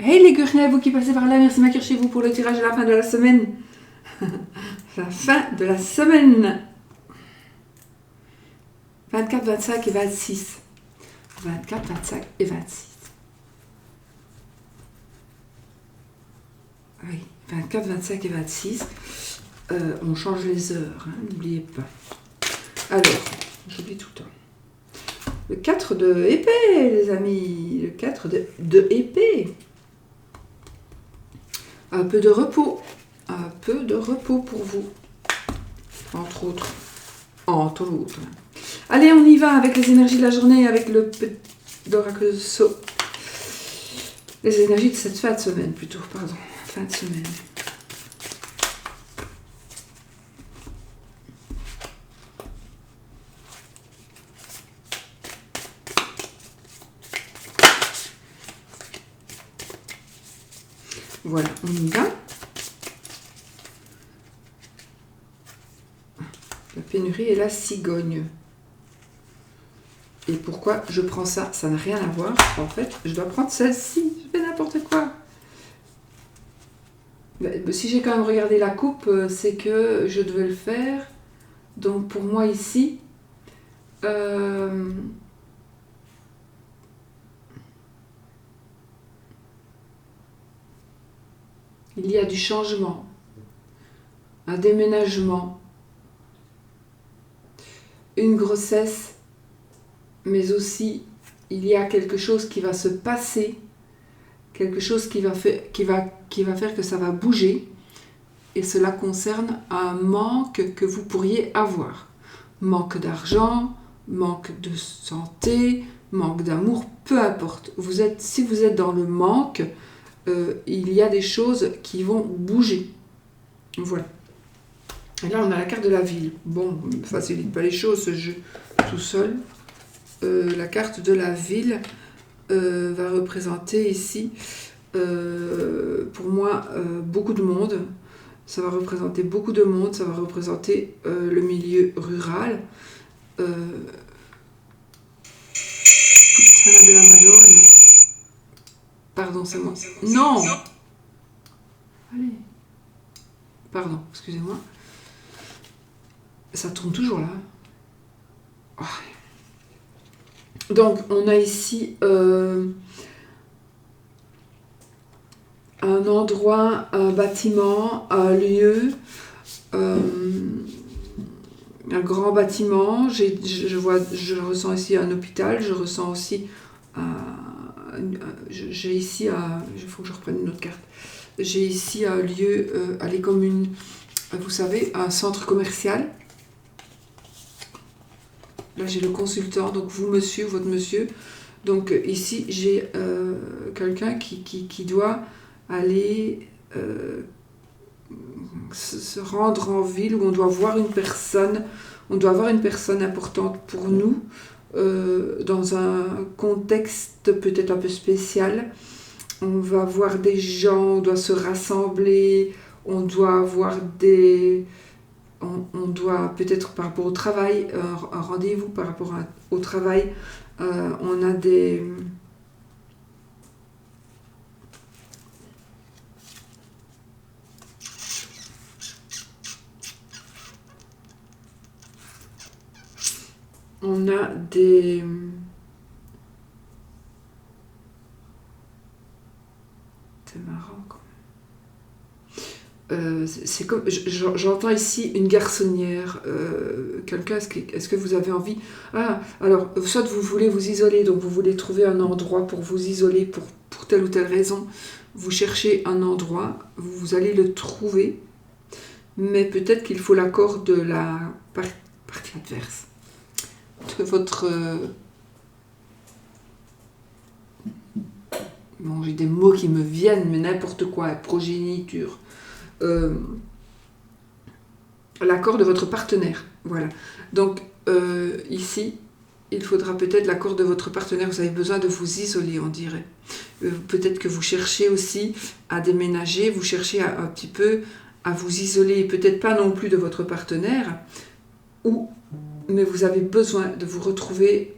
Hey les Gurnets, vous qui passez par là, merci Mercure chez vous pour le tirage de la fin de la semaine. La fin de la semaine. 24, 25 et 26. 24, 25 et 26. Oui, 24, 25 et 26. On change les heures, hein, n'oubliez pas. Alors, j'oublie tout le temps. Le 4 de épée, les amis. Le 4 de épée. Un peu de repos. Un peu de repos pour vous. Entre autres. Entre autres. Allez, on y va avec les énergies de la journée, avec l'oracle de Sceaux. Les énergies de cette fin de semaine, plutôt, pardon. Fin de semaine. Voilà, on y va. La pénurie et la cigogne. Et pourquoi je prends ça? Ça n'a rien à voir. En fait, je dois prendre celle-ci. Je fais n'importe quoi. Si j'ai quand même regardé la coupe, c'est que je devais le faire. Donc pour moi ici, il y a du changement, un déménagement, une grossesse, mais aussi il y a quelque chose qui va se passer, quelque chose qui va faire que ça va bouger, et cela concerne un manque que vous pourriez avoir. Manque d'argent, manque de santé, manque d'amour, peu importe. Si vous êtes dans le manque, il y a des choses qui vont bouger. Voilà. Et là, on a la carte de la ville. Bon, ne facilite pas les choses, ce jeu tout seul. La carte de la ville va représenter ici, pour moi, beaucoup de monde. Ça va représenter beaucoup de monde, ça va représenter le milieu rural. Puttana de la Madone. Pardon, c'est moi. Non! Allez. Pardon, excusez-moi. Ça tourne toujours là. Oh. Donc, on a ici un endroit, un bâtiment, un lieu, un grand bâtiment. Je ressens ici un hôpital, je ressens aussi j'ai ici il faut que je reprenne une autre carte. J'ai ici un lieu, allez, comme vous savez, un centre commercial. Là, j'ai le consultant, donc vous, monsieur, votre monsieur. Donc, ici, j'ai quelqu'un qui doit aller se rendre en ville, où on doit voir une personne. On doit avoir une personne importante pour nous, dans un contexte peut-être un peu spécial. On va voir des gens, on doit se rassembler, on doit avoir on doit peut-être par rapport au travail, un rendez-vous par rapport au travail, on a des... On a des... C'est marrant quand même. C'est comme... J'entends ici une garçonnière. Quelqu'un, est-ce que vous avez envie... Ah, alors, soit vous voulez vous isoler, donc vous voulez trouver un endroit pour vous isoler pour telle ou telle raison. Vous cherchez un endroit, vous allez le trouver, mais peut-être qu'il faut l'accord de la partie adverse. De votre... Bon, j'ai des mots qui me viennent, mais n'importe quoi, progéniture. L'accord de votre partenaire, voilà. Donc, ici, il faudra peut-être l'accord de votre partenaire. Vous avez besoin de vous isoler, on dirait. Peut-être que vous cherchez aussi à déménager, vous cherchez un petit peu à vous isoler, peut-être pas non plus de votre partenaire, mais vous avez besoin de vous retrouver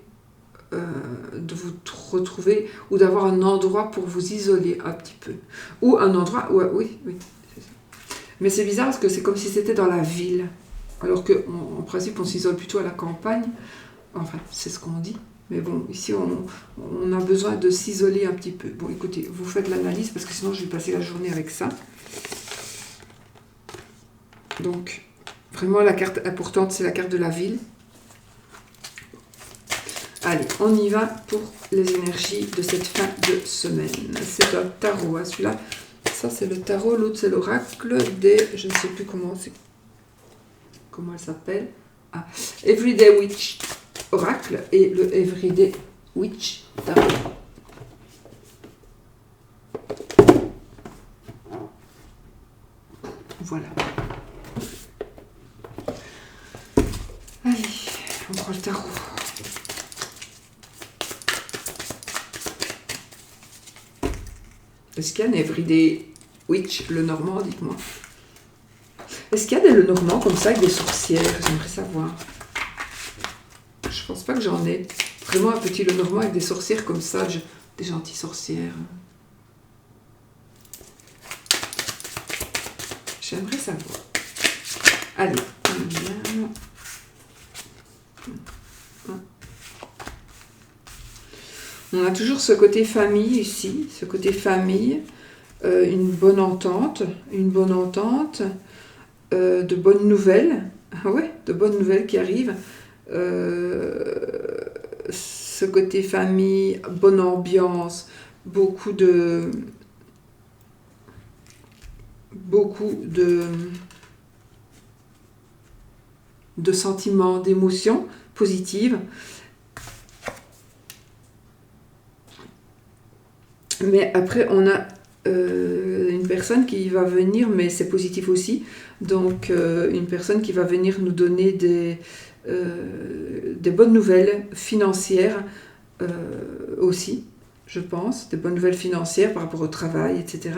de vous retrouver ou d'avoir un endroit pour vous isoler un petit peu. Ou un endroit, oui, c'est ça. Mais c'est bizarre parce que c'est comme si c'était dans la ville. Alors qu'en principe, on s'isole plutôt à la campagne. Enfin, c'est ce qu'on dit. Mais bon, ici, on a besoin de s'isoler un petit peu. Bon, écoutez, vous faites l'analyse parce que sinon, je vais passer la journée avec ça. Donc, vraiment, la carte importante, c'est la carte de la ville. Allez, on y va pour les énergies de cette fin de semaine. C'est un tarot, hein, celui-là. Ça, c'est le tarot. L'autre, c'est l'oracle des... Je ne sais plus comment elle s'appelle. Ah, Everyday Witch Oracle et le Everyday Witch Tarot. Voilà. Allez, on prend le tarot. Est-ce qu'il y a un Everyday Witch, le normand, dites-moi. Est-ce qu'il y a des Lenormands comme ça avec des sorcières? J'aimerais savoir. Je pense pas que j'en ai. Vraiment un petit Lenormand avec des sorcières comme ça, des gentilles sorcières. J'aimerais savoir. Allez. On a toujours ce côté famille ici, ce côté famille, une bonne entente, de bonnes nouvelles, ah ouais, de bonnes nouvelles qui arrivent, ce côté famille, bonne ambiance, beaucoup de sentiments, d'émotions positives. Mais après, on a une personne qui va venir, mais c'est positif aussi, donc une personne qui va venir nous donner des bonnes nouvelles financières aussi, je pense, des bonnes nouvelles financières par rapport au travail, etc.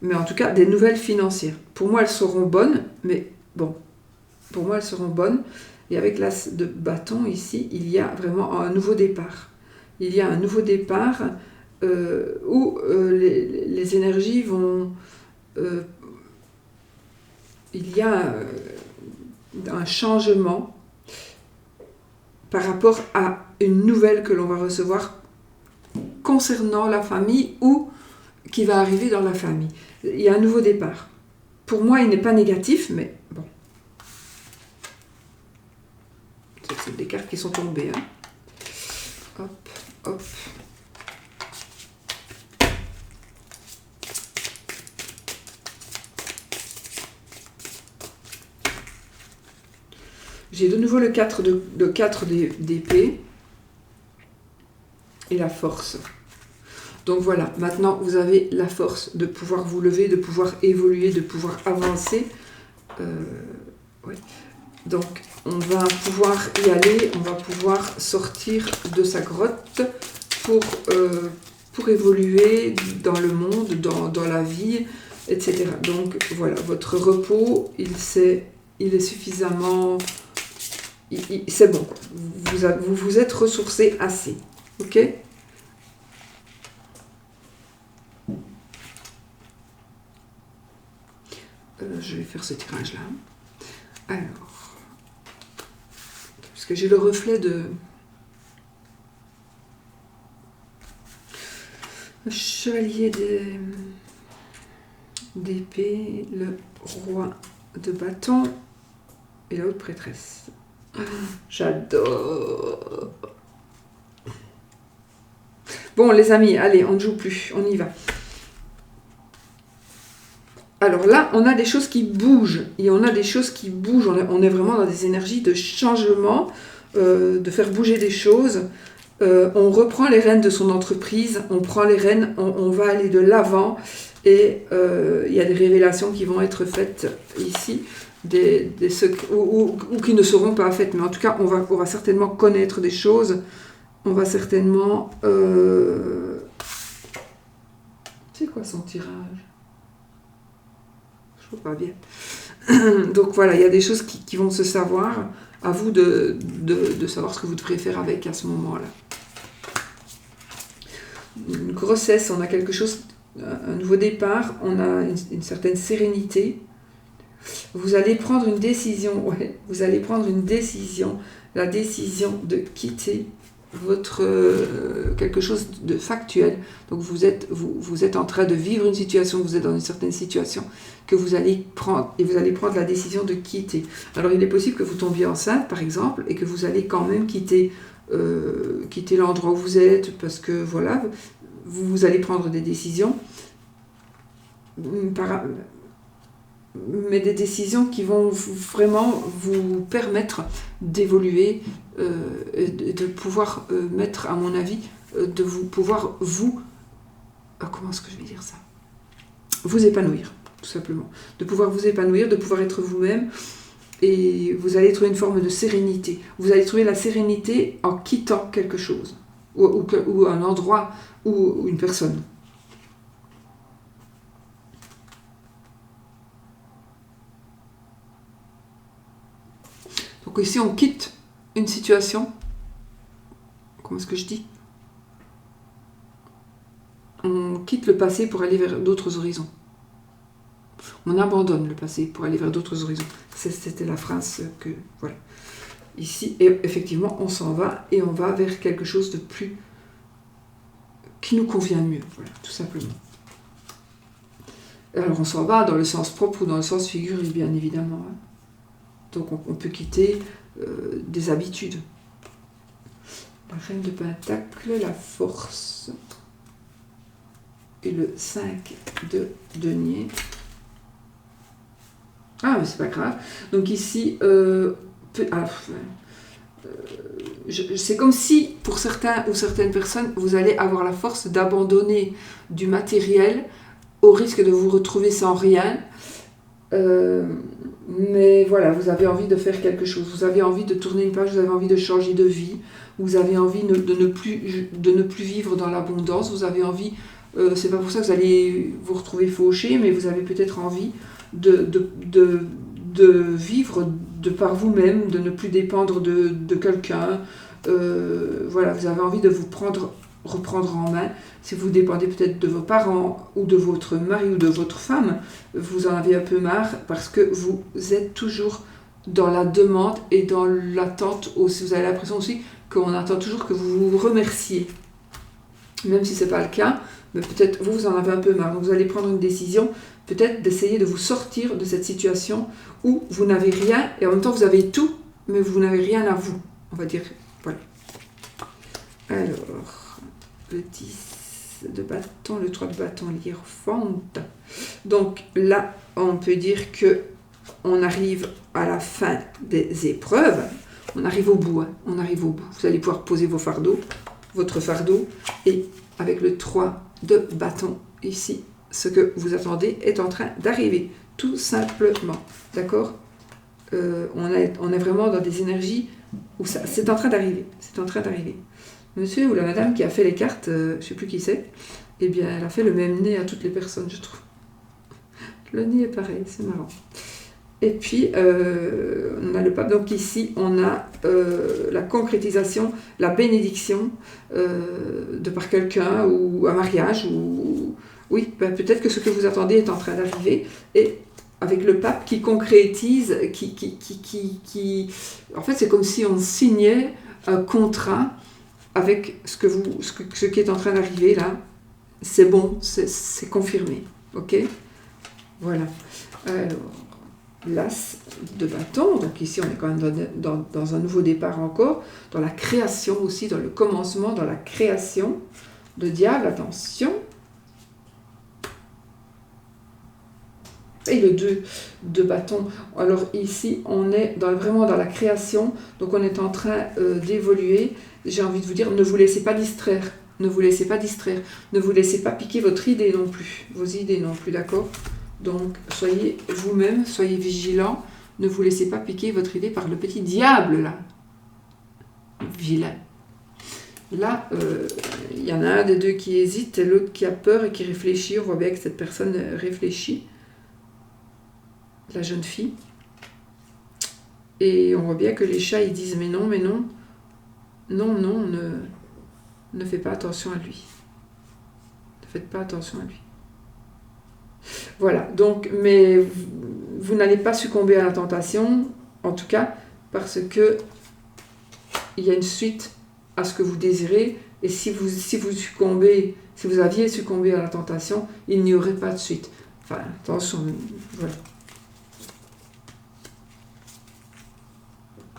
Mais en tout cas, des nouvelles financières. Pour moi, elles seront bonnes, mais bon, pour moi, elles seront bonnes. Et avec l'as de bâton ici, il y a vraiment un nouveau départ. Il y a un nouveau départ où les énergies vont... il y a un changement par rapport à une nouvelle que l'on va recevoir concernant la famille ou qui va arriver dans la famille. Il y a un nouveau départ. Pour moi, il n'est pas négatif, mais bon. C'est des cartes qui sont tombées. Hein. Hop, hop. J'ai de nouveau le 4 d'épée et la force. Donc voilà, maintenant vous avez la force de pouvoir vous lever, de pouvoir évoluer, de pouvoir avancer. Ouais. Donc on va pouvoir y aller, on va pouvoir sortir de sa grotte pour évoluer dans le monde, dans la vie, etc. Donc voilà, votre repos, il est suffisamment... c'est bon, vous vous êtes ressourcé assez, ok? Je vais faire ce tirage-là. Alors, parce que j'ai le reflet de... Le chevalier d'épée, le roi de bâton et la haute prêtresse. J'adore. Bon les amis, allez, on ne joue plus, on y va. Alors là, on a des choses qui bougent, et on a des choses qui bougent, on est vraiment dans des énergies de changement, de faire bouger des choses. On reprend les rênes de son entreprise, on prend les rênes, on va aller de l'avant, et il y a des révélations qui vont être faites ici, ou qui ne seront pas faites, mais en tout cas, on va certainement connaître des choses, on va certainement... C'est quoi son tirage ? Je vois pas bien. Donc voilà, il y a des choses qui vont se savoir. À vous de savoir ce que vous devrez faire avec à ce moment-là. une grossesse, on a quelque chose, un nouveau départ, on a une certaine sérénité. Vous allez prendre une décision, ouais, vous allez prendre une décision, la décision de quitter votre quelque chose de factuel. Donc vous êtes en train de vivre une situation, vous êtes dans une certaine situation que vous allez prendre, et vous allez prendre la décision de quitter. Alors il est possible que vous tombiez enceinte par exemple, et que vous allez quand même quitter l'endroit où vous êtes, parce que voilà, vous allez prendre des décisions, mais des décisions qui vont vraiment vous permettre d'évoluer, de pouvoir mettre, à mon avis, de vous pouvoir comment est-ce que je vais dire ça, vous épanouir, tout simplement, de pouvoir vous épanouir, de pouvoir être vous-même, et vous allez trouver une forme de sérénité. Vous allez trouver la sérénité en quittant quelque chose, ou un endroit, ou une personne. Donc ici, on quitte une situation. Comment est-ce que je dis? On quitte le passé pour aller vers d'autres horizons. On abandonne le passé pour aller vers d'autres horizons. C'était la phrase que... Voilà. Ici, et effectivement, on s'en va et on va vers quelque chose de plus... qui nous convient mieux. Voilà, tout simplement. Alors, on s'en va dans le sens propre ou dans le sens figuré, bien évidemment. Hein. Donc on peut quitter des habitudes. La reine de Pentacle, la force. Et le 5 de denier. Ah, mais c'est pas grave. Donc ici, c'est comme si, pour certains ou certaines personnes, vous allez avoir la force d'abandonner du matériel au risque de vous retrouver sans rien. Mais voilà, vous avez envie de faire quelque chose, vous avez envie de tourner une page, vous avez envie de changer de vie, vous avez envie de ne plus vivre dans l'abondance, vous avez envie, c'est pas pour ça que vous allez vous retrouver fauché, mais vous avez peut-être envie de vivre de par vous-même, de ne plus dépendre de quelqu'un, voilà, vous avez envie de vous reprendre en main. Si vous dépendez peut-être de vos parents ou de votre mari ou de votre femme, vous en avez un peu marre parce que vous êtes toujours dans la demande et dans l'attente. Vous avez l'impression aussi qu'on attend toujours que vous vous remerciez. Même si ce n'est pas le cas, mais peut-être vous en avez un peu marre. Donc vous allez prendre une décision, peut-être d'essayer de vous sortir de cette situation où vous n'avez rien et en même temps vous avez tout, mais vous n'avez rien à vous. On va dire, voilà. Alors, le 10 de bâton, le 3 de bâton, l'hiérophante. Donc là, on peut dire que on arrive à la fin des épreuves. On arrive au bout, hein. On arrive au bout. Vous allez pouvoir poser votre fardeau, et avec le 3 de bâton ici, ce que vous attendez est en train d'arriver, tout simplement. D'accord? On est vraiment dans des énergies où c'est en train d'arriver. C'est en train d'arriver. Monsieur ou la madame qui a fait les cartes, je ne sais plus qui c'est, eh bien, elle a fait le même nez à toutes les personnes, je trouve. Le nez est pareil, c'est marrant. Et puis, on a le pape. Donc ici, on a la concrétisation, la bénédiction de par quelqu'un ou un mariage. Oui, ben, peut-être que ce que vous attendez est en train d'arriver. Et avec le pape qui concrétise, en fait, c'est comme si on signait un contrat avec ce qui est en train d'arriver là. C'est bon, c'est confirmé. Ok? Voilà. Alors, l'as de bâton, donc ici on est quand même dans un nouveau départ encore, dans la création aussi, dans le commencement, dans la création. Le diable, attention. Et le 2 de bâton. Alors ici, on est vraiment dans la création, donc on est en train d'évoluer. J'ai envie de vous dire, ne vous laissez pas distraire. Ne vous laissez pas distraire. Ne vous laissez pas piquer votre idée non plus. Vos idées non plus, d'accord? Donc, soyez vous-même, soyez vigilants. Ne vous laissez pas piquer votre idée par le petit diable, là. Vilain. Là, il y en a un des deux qui hésite et l'autre qui a peur et qui réfléchit. On voit bien que cette personne réfléchit. La jeune fille. Et on voit bien que les chats, ils disent mais non, ne fais pas attention à lui. Faites pas attention à lui. Voilà, donc, mais vous n'allez pas succomber à la tentation, en tout cas, parce que il y a une suite à ce que vous désirez, et si vous aviez succombé à la tentation, il n'y aurait pas de suite. Enfin, attention, voilà.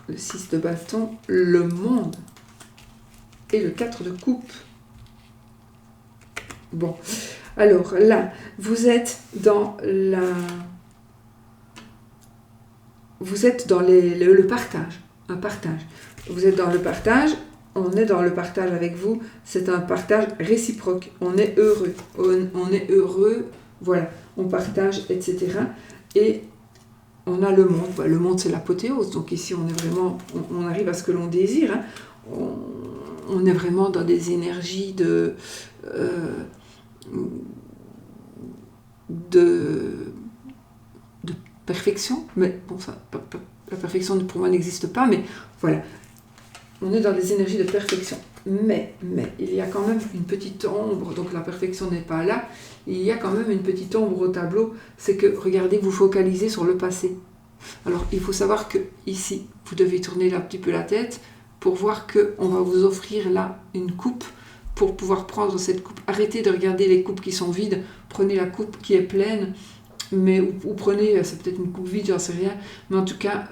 Le 6 de bâton, le monde, et le 4 de coupe. Bon, alors là, vous êtes dans le partage, un partage. Vous êtes dans le partage, on est dans le partage avec vous, c'est un partage réciproque, on est heureux, voilà, on partage, etc. Et on a le monde, le monde c'est l'apothéose, donc ici on est vraiment, on arrive à ce que l'on désire, hein. On est vraiment dans des énergies de perfection, mais bon, ça, la perfection pour moi n'existe pas, mais voilà, on est dans des énergies de perfection. Mais il y a quand même une petite ombre, donc la perfection n'est pas là, il y a quand même une petite ombre au tableau, c'est que, regardez, vous focalisez sur le passé. Alors, il faut savoir que ici, vous devez tourner un petit peu la tête pour voir qu'on va vous offrir là une coupe, pour pouvoir prendre cette coupe. Arrêtez de regarder les coupes qui sont vides, prenez la coupe qui est pleine, mais ou prenez, c'est peut-être une coupe vide, j'en sais rien, mais en tout cas,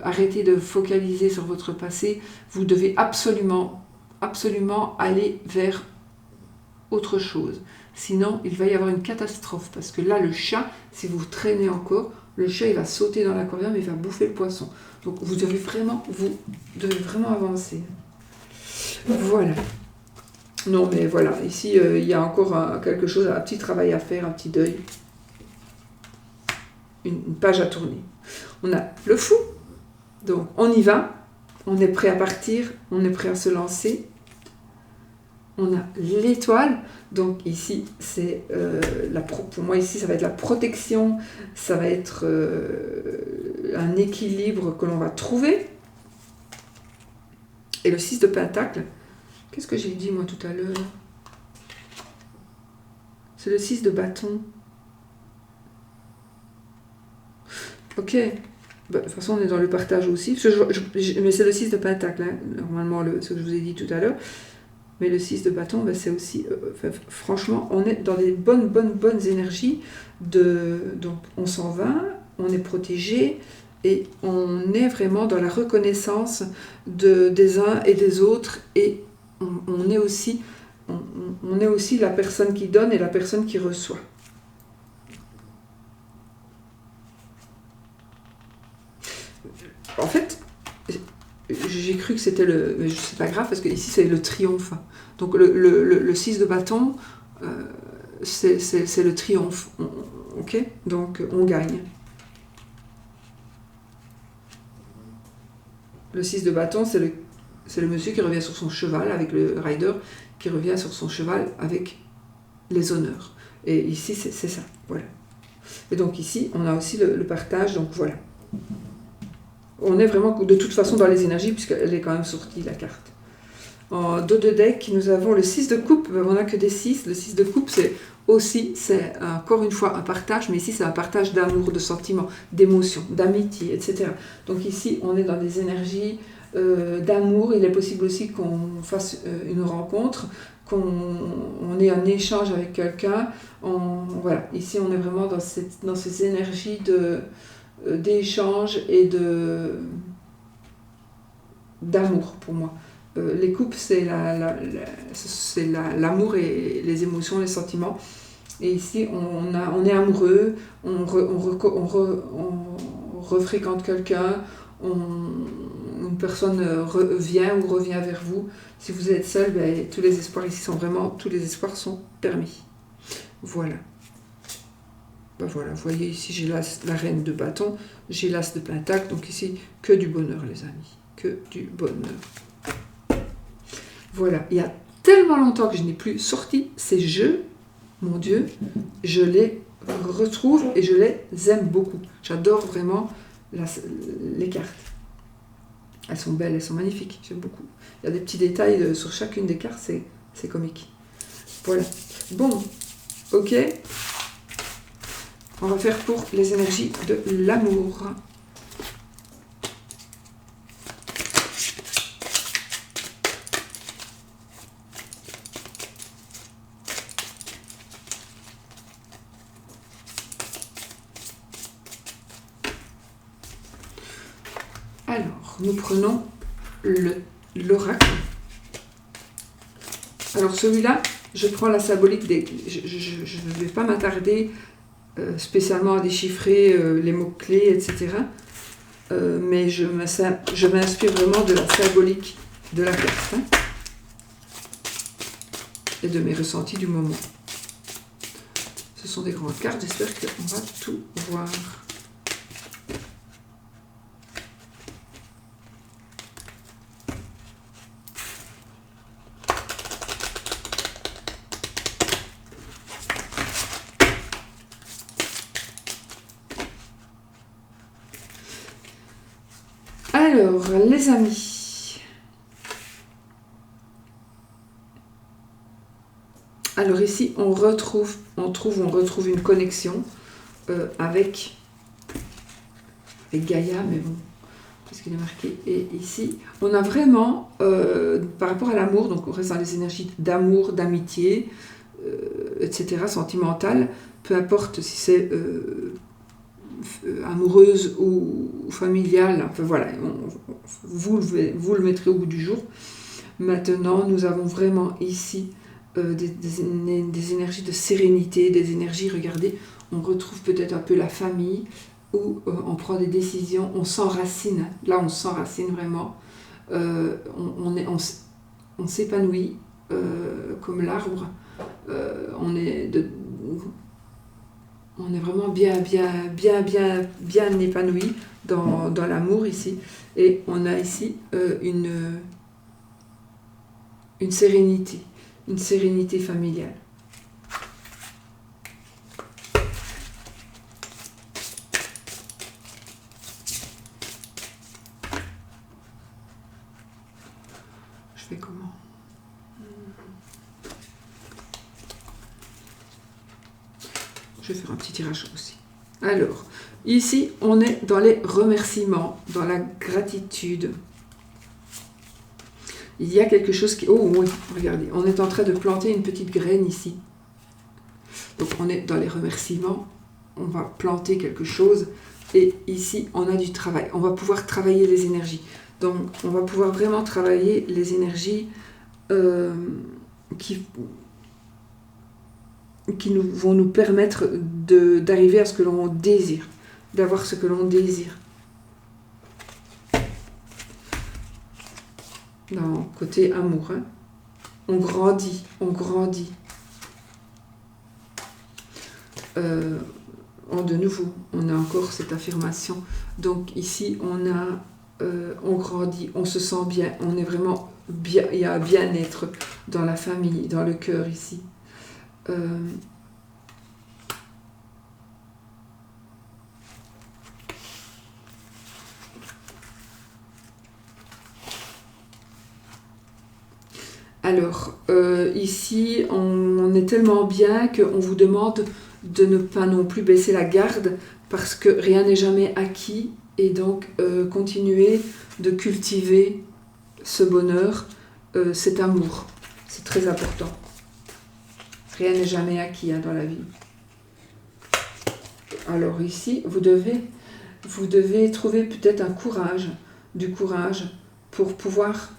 arrêtez de focaliser sur votre passé, vous devez absolument aller vers autre chose. Sinon, il va y avoir une catastrophe, parce que là, le chat, si vous traînez encore, le chat, il va sauter dans l'aquarium et il va bouffer le poisson. Donc, vous devez vraiment avancer. Voilà. Non, mais voilà, ici, il y a encore quelque chose, un petit travail à faire, un petit deuil. Une page à tourner. On a le fou, donc on y va, on est prêt à partir, on est prêt à se lancer. On a l'étoile, donc ici, c'est pour moi ici, ça va être la protection, ça va être un équilibre que l'on va trouver. Et le 6 de pentacle, qu'est-ce que j'ai dit moi tout à l'heure? C'est le 6 de bâton. Ok, bah, de toute façon on est dans le partage aussi, mais c'est le 6 de pentacle, hein, normalement ce que je vous ai dit tout à l'heure. Mais le 6 de bâton, ben c'est aussi, franchement, on est dans des bonnes énergies. Donc on s'en va, on est protégé et on est vraiment dans la reconnaissance des uns et des autres. Et on est aussi la personne qui donne et la personne qui reçoit. En fait, j'ai cru que c'était mais c'est pas grave parce que ici c'est le triomphe. Donc le 6 de bâton, c'est le triomphe. Ok, donc on gagne. Le 6 de bâton, c'est le monsieur qui revient sur son cheval avec le rider, qui revient sur son cheval avec les honneurs. Et ici c'est ça, voilà. Et donc ici on a aussi le partage, donc voilà. On est vraiment de toute façon dans les énergies, puisqu'elle est quand même sortie, la carte. En dos de deck, nous avons le 6 de coupe. On n'a que des 6. Le 6 de coupe, c'est encore une fois un partage, mais ici, c'est un partage d'amour, de sentiments, d'émotions, d'amitié, etc. Donc ici, on est dans des énergies d'amour. Il est possible aussi qu'on fasse une rencontre, qu'on ait un échange avec quelqu'un. Voilà. Ici, on est vraiment dans ces énergies d'échange et d'amour pour moi. Les coupes, c'est l'amour et les émotions, les sentiments. Et ici, on est amoureux, on refréquente quelqu'un, une personne vient ou revient vers vous. Si vous êtes seul, ben, tous les espoirs sont permis. Voilà. Ben voilà, vous voyez ici j'ai la reine de bâton, j'ai l'as de pentacle, donc ici que du bonheur les amis, que du bonheur. Voilà, il y a tellement longtemps que je n'ai plus sorti ces jeux, mon Dieu, je les retrouve et je les aime beaucoup. J'adore vraiment les cartes. Elles sont belles, elles sont magnifiques, j'aime beaucoup. Il y a des petits détails sur chacune des cartes, c'est comique. Voilà. Bon, Ok? On va faire pour les énergies de l'amour. Alors, nous prenons l'oracle. Alors celui-là, je prends la symbolique des... Je ne vais pas m'attarder spécialement à déchiffrer les mots-clés, etc. Mais je m'inspire vraiment de la symbolique de la carte, hein, et de mes ressentis du moment. Ce sont des grandes cartes, j'espère qu'on va tout voir. Alors, les amis. Alors ici, on retrouve une connexion avec Gaïa, mais bon, parce qu'il est marqué. Et ici, on a vraiment, par rapport à l'amour, donc on reste dans les énergies d'amour, d'amitié, etc., sentimentales, peu importe si c'est amoureuse ou familiale, enfin voilà, vous le mettrez au bout du jour. Maintenant, nous avons vraiment ici des énergies de sérénité, des énergies, regardez, on retrouve peut-être un peu la famille, où on prend des décisions, on s'enracine, là on s'enracine vraiment, on s'épanouit comme l'arbre, on est vraiment bien épanoui dans l'amour ici. Et on a ici une sérénité familiale. Je fais comment ? Je vais faire un petit tirage aussi. Alors, ici, on est dans les remerciements, dans la gratitude. Il y a quelque chose qui... Oh oui, regardez, on est en train de planter une petite graine ici. Donc, on est dans les remerciements, on va planter quelque chose. Et ici, on a du travail. On va pouvoir travailler les énergies. Donc, on va pouvoir vraiment travailler les énergies qui vont nous permettre d'arriver à ce que l'on désire, d'avoir ce que l'on désire. Dans côté amour, hein. On grandit. De nouveau, on a encore cette affirmation. Donc ici, on grandit, on se sent bien, on est vraiment bien, il y a un bien-être dans la famille, dans le cœur ici. Alors, ici, on est tellement bien qu'on vous demande de ne pas non plus baisser la garde parce que rien n'est jamais acquis et donc continuer de cultiver ce bonheur, cet amour. C'est très important. Rien n'est jamais acquis dans la vie. Alors ici, vous devez trouver peut-être du courage pour pouvoir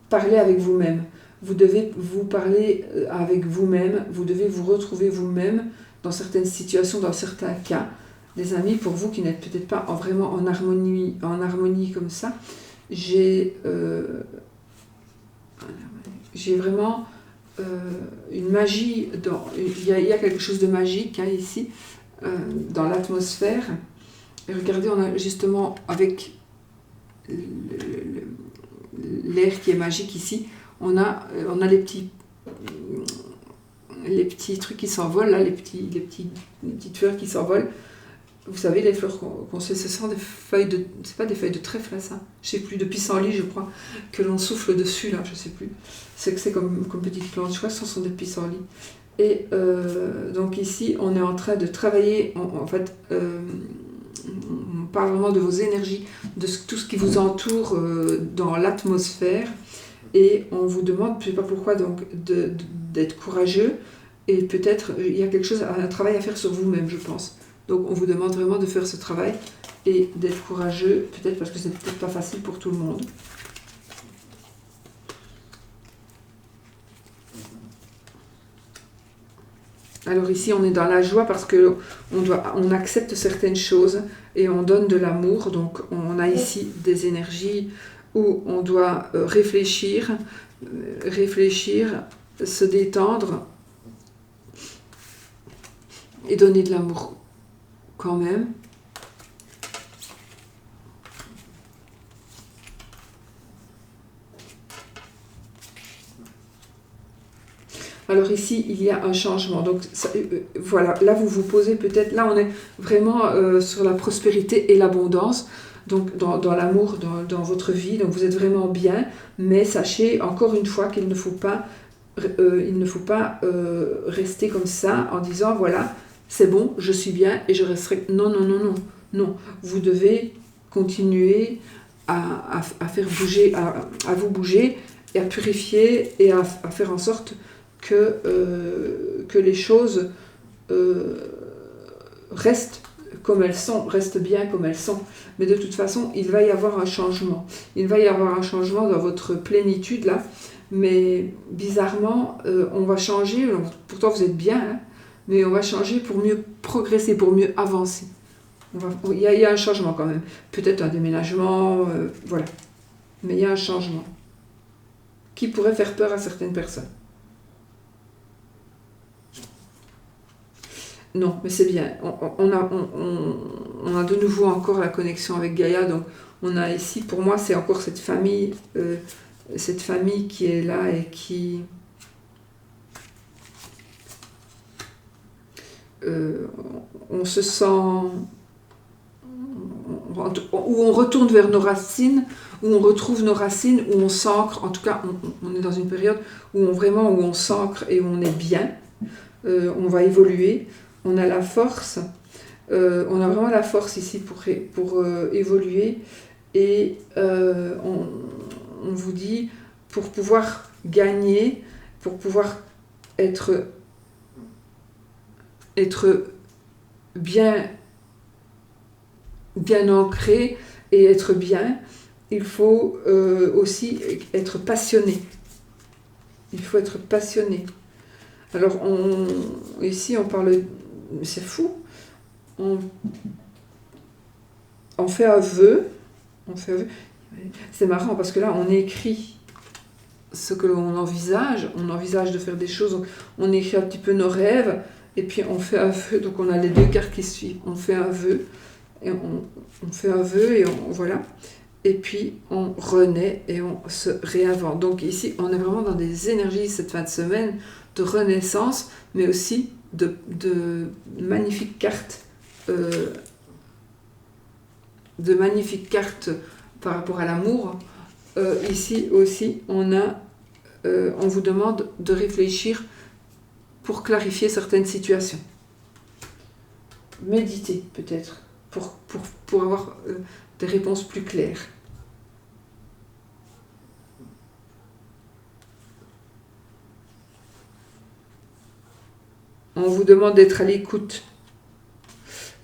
parler avec vous-même. Vous devez vous parler avec vous-même, vous devez vous retrouver vous-même dans certaines situations, dans certains cas. Les amis, pour vous qui n'êtes peut-être pas vraiment en harmonie comme ça, j'ai vraiment une magie, il y a quelque chose de magique ici, dans l'atmosphère. Et regardez, on a justement avec l'air qui est magique ici, on a les petits trucs qui s'envolent, là, les petites fleurs qui s'envolent. Vous savez, les fleurs qu'on sait, ce sont des feuilles de... C'est pas des feuilles de trèfle, là, ça. Je sais plus, de pissenlit, je crois, que l'on souffle dessus, là, je sais plus. C'est comme petite plante, je crois que ce sont des pissenlits. Et donc ici, on est en train de travailler, en fait, on parle vraiment de vos énergies, de tout ce qui vous entoure dans l'atmosphère. Et on vous demande, je ne sais pas pourquoi, donc d'être courageux. Et peut-être, il y a quelque chose, un travail à faire sur vous-même, je pense. Donc on vous demande vraiment de faire ce travail et d'être courageux, peut-être parce que c'est peut-être pas facile pour tout le monde. Alors ici, on est dans la joie parce que on accepte certaines choses et on donne de l'amour. Donc on a ici des énergies où on doit réfléchir, se détendre et donner de l'amour quand même. Alors ici, il y a un changement. Donc voilà, là vous vous posez peut-être, là on est vraiment sur la prospérité et l'abondance, donc dans l'amour, dans votre vie, donc vous êtes vraiment bien, mais sachez encore une fois qu'il ne faut pas, rester comme ça en disant voilà, c'est bon, je suis bien et je resterai. Non, non, non, non, non. Vous devez continuer à faire bouger, à vous bouger et à purifier et à faire en sorte que les choses restent comme elles sont, restent bien comme elles sont. Mais de toute façon, il va y avoir un changement. Il va y avoir un changement dans votre plénitude, là. Mais bizarrement, on va changer. Pourtant, vous êtes bien, hein, mais on va changer pour mieux progresser, pour mieux avancer. Il y a un changement quand même. Peut-être un déménagement, voilà. Mais il y a un changement qui pourrait faire peur à certaines personnes. Non, mais c'est bien. On a de nouveau encore la connexion avec Gaïa. Donc, on a ici, pour moi, c'est encore cette famille qui est là et qui... on se sent... où on retourne vers nos racines, où on retrouve nos racines, où on s'ancre. En tout cas, on est dans une période où on s'ancre et où on est bien. On va évoluer. On a la force, on a vraiment la force ici pour évoluer et on vous dit pour pouvoir gagner, pour pouvoir être bien ancré et être bien, il faut aussi être passionné. Il faut être passionné. Alors ici on parle... C'est fou. On fait un vœu. C'est marrant parce que là, on écrit ce que l'on envisage. On envisage de faire des choses. Donc on écrit un petit peu nos rêves. Et puis on fait un vœu. Donc on a les deux cartes qui suivent. On fait un vœu. Et on fait un vœu et voilà. Et puis on renaît et on se réinvente. Donc ici, on est vraiment dans des énergies cette fin de semaine de renaissance, mais aussi de magnifiques cartes par rapport à l'amour. Ici aussi on vous demande de réfléchir pour clarifier certaines situations. Méditer peut-être pour avoir des réponses plus claires. On vous demande d'être à l'écoute.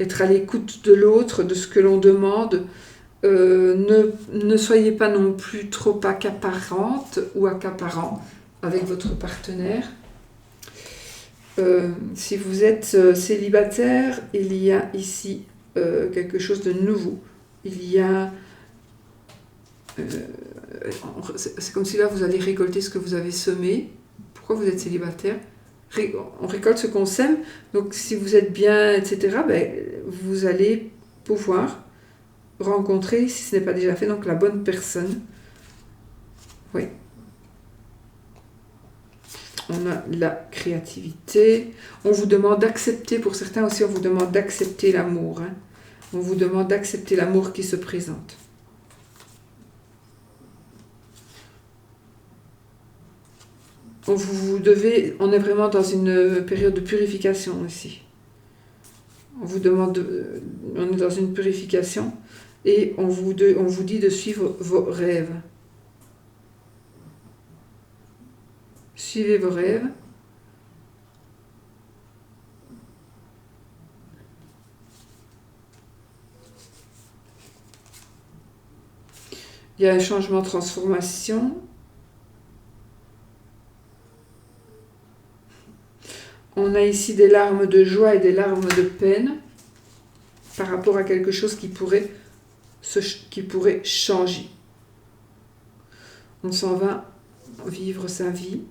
Être à l'écoute de l'autre, de ce que l'on demande. Ne soyez pas non plus trop accaparante ou accaparant avec votre partenaire. Si vous êtes célibataire, il y a ici quelque chose de nouveau. Il y a... c'est comme si là vous allez récolter ce que vous avez semé. Pourquoi vous êtes célibataire ? On récolte ce qu'on sème, donc si vous êtes bien, etc., vous allez pouvoir rencontrer, si ce n'est pas déjà fait, donc la bonne personne. Oui. On a la créativité. On vous demande d'accepter, pour certains aussi, on vous demande d'accepter l'amour. Hein. On vous demande d'accepter l'amour qui se présente. on est vraiment dans une période de purification ici. On vous demande, on est dans une purification et on vous dit de suivre vos rêves. Suivez vos rêves. Il y a un changement de transformation. On a ici des larmes de joie et des larmes de peine par rapport à quelque chose qui pourrait changer. On s'en va vivre sa vie.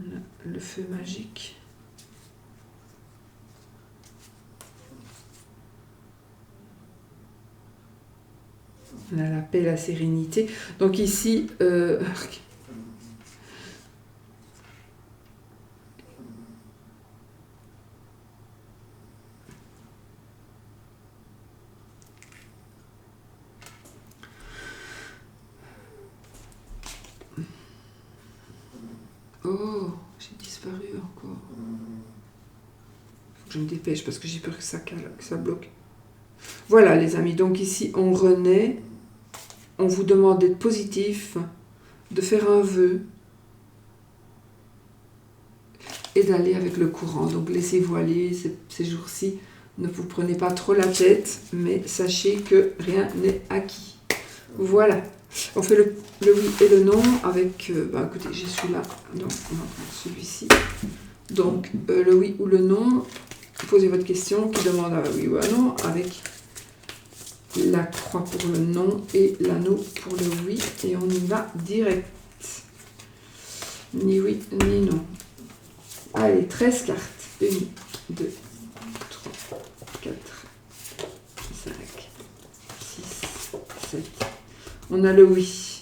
On a le feu magique. On a la paix, la sérénité. Donc ici, oh, j'ai disparu encore. Faut que je me dépêche parce que j'ai peur que ça cale, que ça bloque. Voilà les amis, donc ici on renaît. On vous demande d'être positif, de faire un vœu et d'aller avec le courant. Donc laissez-vous aller ces jours-ci. Ne vous prenez pas trop la tête, mais sachez que rien n'est acquis. Voilà. On fait le oui et le non avec... écoutez, j'ai celui-là, donc on va prendre celui-ci. Donc le oui ou le non, posez votre question qui demande un oui ou un non avec... la croix pour le non et l'anneau pour le oui. Et on y va direct. Ni oui, ni non. Allez, 13 cartes. 1, 2, 3, 4, 5, 6, 7. On a le oui.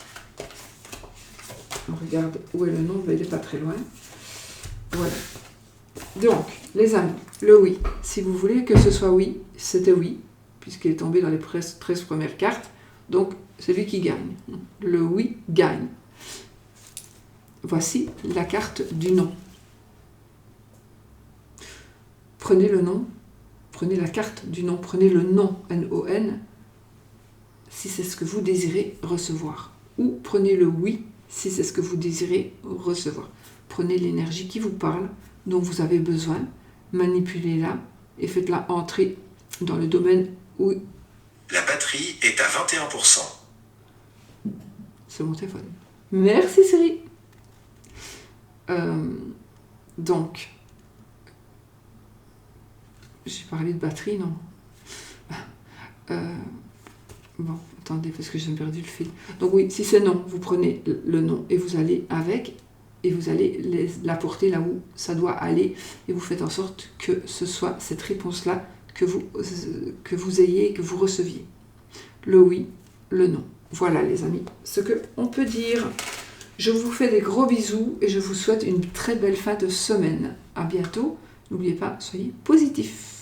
On regarde où est le non, mais il n'est pas très loin. Voilà. Donc, les amis, le oui. Si vous voulez que ce soit oui, c'était oui. Puisqu'il est tombé dans les 13 premières cartes. Donc, c'est lui qui gagne. Le oui gagne. Voici la carte du non. Prenez le non, prenez la carte du non, prenez le non, N-O-N, si c'est ce que vous désirez recevoir. Ou prenez le oui, si c'est ce que vous désirez recevoir. Prenez l'énergie qui vous parle, dont vous avez besoin, manipulez-la et faites-la entrer dans le domaine où... La batterie est à 21%. C'est mon téléphone. Merci Siri. Donc, j'ai parlé de batterie, non? Bon, attendez, parce que j'ai perdu le fil. Donc oui, si c'est non, vous prenez le non et vous allez avec, et vous allez l'apporter là où ça doit aller, et vous faites en sorte que ce soit cette réponse-là que vous ayez, que vous receviez. Le oui, le non. Voilà les amis, ce qu'on peut dire. Je vous fais des gros bisous et je vous souhaite une très belle fin de semaine. À bientôt. N'oubliez pas, soyez positifs.